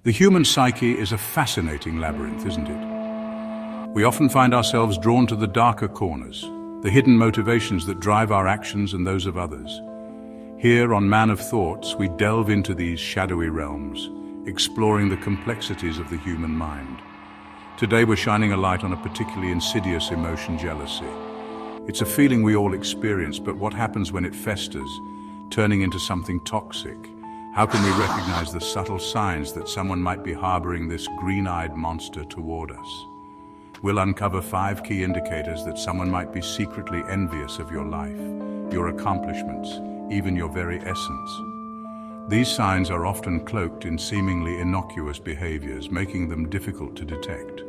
The human psyche is a fascinating labyrinth, isn't it? We often find ourselves drawn to the darker corners, the hidden motivations that drive our actions and those of others. Here on Man of Thoughts, we delve into these shadowy realms, exploring the complexities of the human mind. Today we're shining a light on a particularly insidious emotion, jealousy. It's a feeling we all experience, but what happens when it festers, turning into something toxic? How can we recognize the subtle signs that someone might be harboring this green-eyed monster toward us? We'll uncover 5 key indicators that someone might be secretly envious of your life, your accomplishments, even your very essence. These signs are often cloaked in seemingly innocuous behaviors, making them difficult to detect.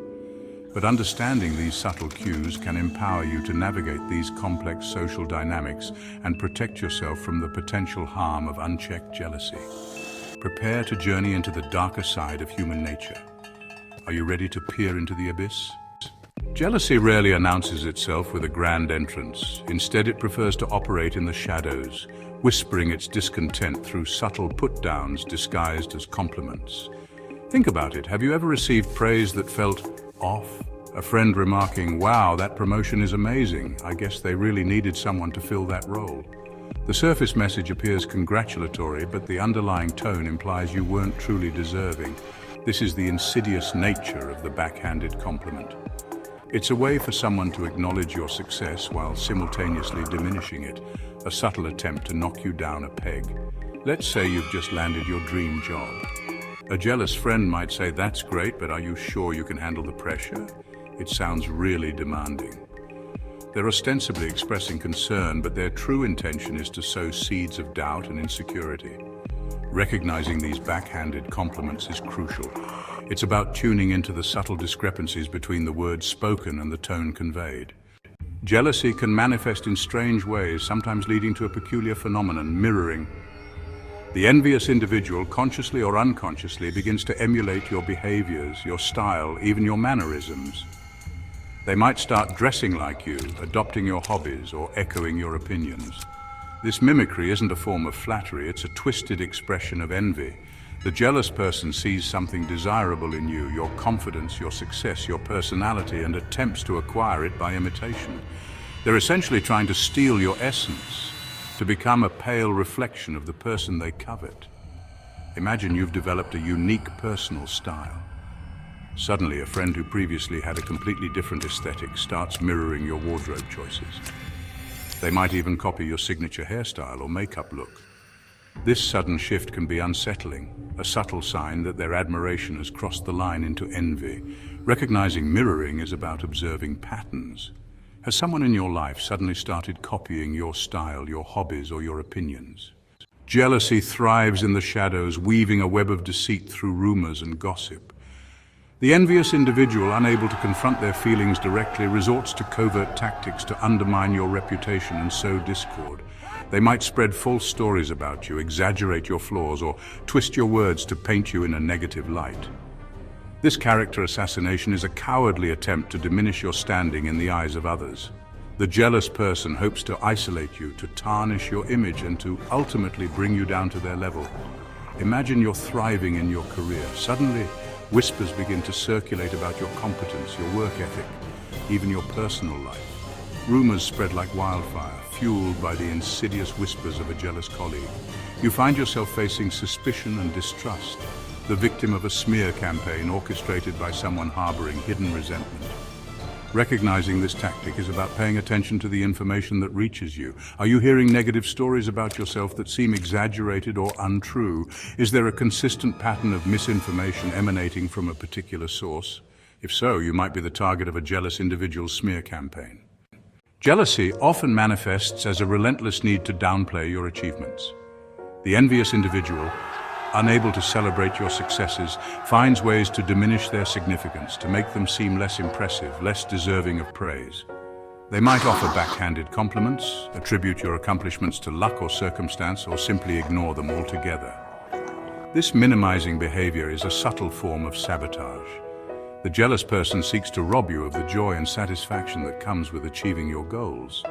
But understanding these subtle cues can empower you to navigate these complex social dynamics and protect yourself from the potential harm of unchecked jealousy. Prepare to journey into the darker side of human nature. Are you ready to peer into the abyss? Jealousy rarely announces itself with a grand entrance. Instead, it prefers to operate in the shadows, whispering its discontent through subtle put-downs disguised as compliments. Think about it. Have you ever received praise that felt off? A friend remarking, "Wow, that promotion is amazing. I guess they really needed someone to fill that role." The surface message appears congratulatory, but the underlying tone implies you weren't truly deserving. This is the insidious nature of the backhanded compliment. It's a way for someone to acknowledge your success while simultaneously diminishing it, a subtle attempt to knock you down a peg. Let's say you've just landed your dream job. A jealous friend might say, "That's great, but are you sure you can handle the pressure? It sounds really demanding." They're ostensibly expressing concern, but their true intention is to sow seeds of doubt and insecurity. Recognizing these backhanded compliments is crucial. It's about tuning into the subtle discrepancies between the words spoken and the tone conveyed. Jealousy can manifest in strange ways, sometimes leading to a peculiar phenomenon, mirroring. The envious individual, consciously or unconsciously, begins to emulate your behaviors, your style, even your mannerisms. They might start dressing like you, adopting your hobbies, or echoing your opinions. This mimicry isn't a form of flattery, it's a twisted expression of envy. The jealous person sees something desirable in you, your confidence, your success, your personality, and attempts to acquire it by imitation. They're essentially trying to steal your essence, to become a pale reflection of the person they covet. Imagine you've developed a unique personal style. Suddenly, a friend who previously had a completely different aesthetic starts mirroring your wardrobe choices. They might even copy your signature hairstyle or makeup look. This sudden shift can be unsettling, a subtle sign that their admiration has crossed the line into envy. Recognizing mirroring is about observing patterns. Has someone in your life suddenly started copying your style, your hobbies, or your opinions? Jealousy thrives in the shadows, weaving a web of deceit through rumors and gossip. The envious individual, unable to confront their feelings directly, resorts to covert tactics to undermine your reputation and sow discord. They might spread false stories about you, exaggerate your flaws, or twist your words to paint you in a negative light. This character assassination is a cowardly attempt to diminish your standing in the eyes of others. The jealous person hopes to isolate you, to tarnish your image, and to ultimately bring you down to their level. Imagine you're thriving in your career. Suddenly, whispers begin to circulate about your competence, your work ethic, even your personal life. Rumors spread like wildfire, fueled by the insidious whispers of a jealous colleague. You find yourself facing suspicion and distrust, the victim of a smear campaign orchestrated by someone harboring hidden resentment. Recognizing this tactic is about paying attention to the information that reaches you. Are you hearing negative stories about yourself that seem exaggerated or untrue? Is there a consistent pattern of misinformation emanating from a particular source? If so, you might be the target of a jealous individual's smear campaign. Jealousy often manifests as a relentless need to downplay your achievements. The envious individual, unable to celebrate your successes, finds ways to diminish their significance, to make them seem less impressive, less deserving of praise. They might offer backhanded compliments, attribute your accomplishments to luck or circumstance, or simply ignore them altogether. This minimizing behavior is a subtle form of sabotage. The jealous person seeks to rob you of the joy and satisfaction that comes with achieving your goals.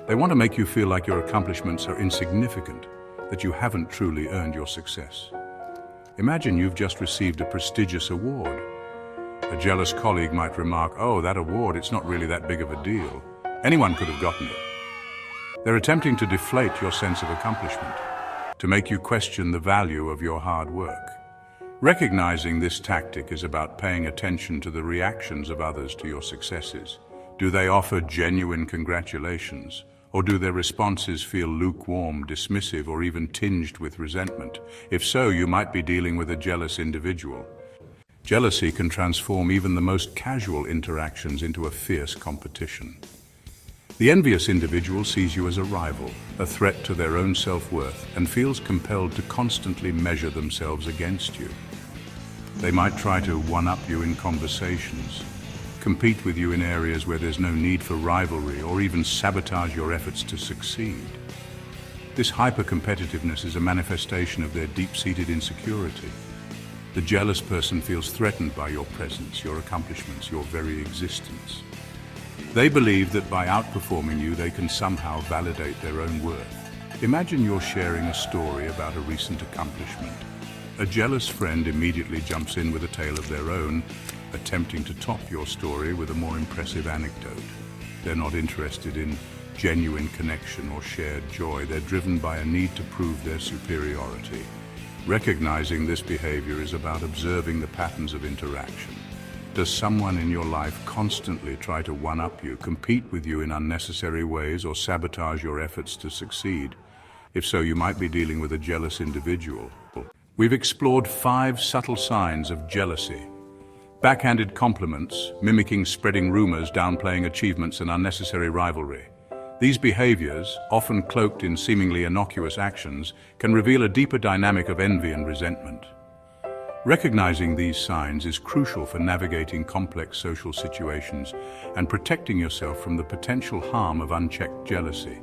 They want to make you feel like your accomplishments are insignificant, that you haven't truly earned your success. Imagine you've just received a prestigious award. A jealous colleague might remark, "Oh, that award, it's not really that big of a deal. Anyone could have gotten it." They're attempting to deflate your sense of accomplishment, to make you question the value of your hard work. Recognizing this tactic is about paying attention to the reactions of others to your successes. Do they offer genuine congratulations, or do their responses feel lukewarm, dismissive, or even tinged with resentment? If so, you might be dealing with a jealous individual. Jealousy can transform even the most casual interactions into a fierce competition. The envious individual sees you as a rival, a threat to their own self-worth, and feels compelled to constantly measure themselves against you. They might try to one-up you in conversations, compete with you in areas where there's no need for rivalry, or even sabotage your efforts to succeed. This hyper-competitiveness is a manifestation of their deep-seated insecurity. The jealous person feels threatened by your presence, your accomplishments, your very existence. They believe that by outperforming you, they can somehow validate their own worth. Imagine you're sharing a story about a recent accomplishment. A jealous friend immediately jumps in with a tale of their own, attempting to top your story with a more impressive anecdote. They're not interested in genuine connection or shared joy. They're driven by a need to prove their superiority. Recognizing this behavior is about observing the patterns of interaction. Does someone in your life constantly try to one-up you, compete with you in unnecessary ways, or sabotage your efforts to succeed? If so, you might be dealing with a jealous individual. We've explored 5 subtle signs of jealousy. Backhanded compliments, mimicking spreading rumors, downplaying achievements, and unnecessary rivalry. These behaviors, often cloaked in seemingly innocuous actions, can reveal a deeper dynamic of envy and resentment. Recognizing these signs is crucial for navigating complex social situations and protecting yourself from the potential harm of unchecked jealousy.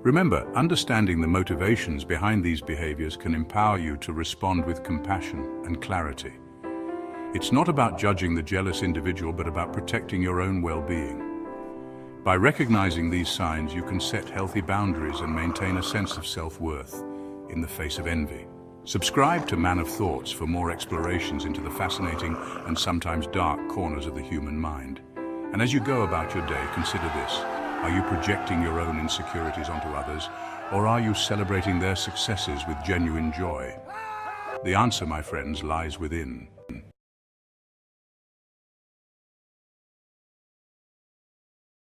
Remember, understanding the motivations behind these behaviors can empower you to respond with compassion and clarity. It's not about judging the jealous individual, but about protecting your own well-being. By recognizing these signs, you can set healthy boundaries and maintain a sense of self-worth in the face of envy. Subscribe to Man of Thoughts for more explorations into the fascinating and sometimes dark corners of the human mind. And as you go about your day, consider this. Are you projecting your own insecurities onto others, or are you celebrating their successes with genuine joy? The answer, my friends, lies within.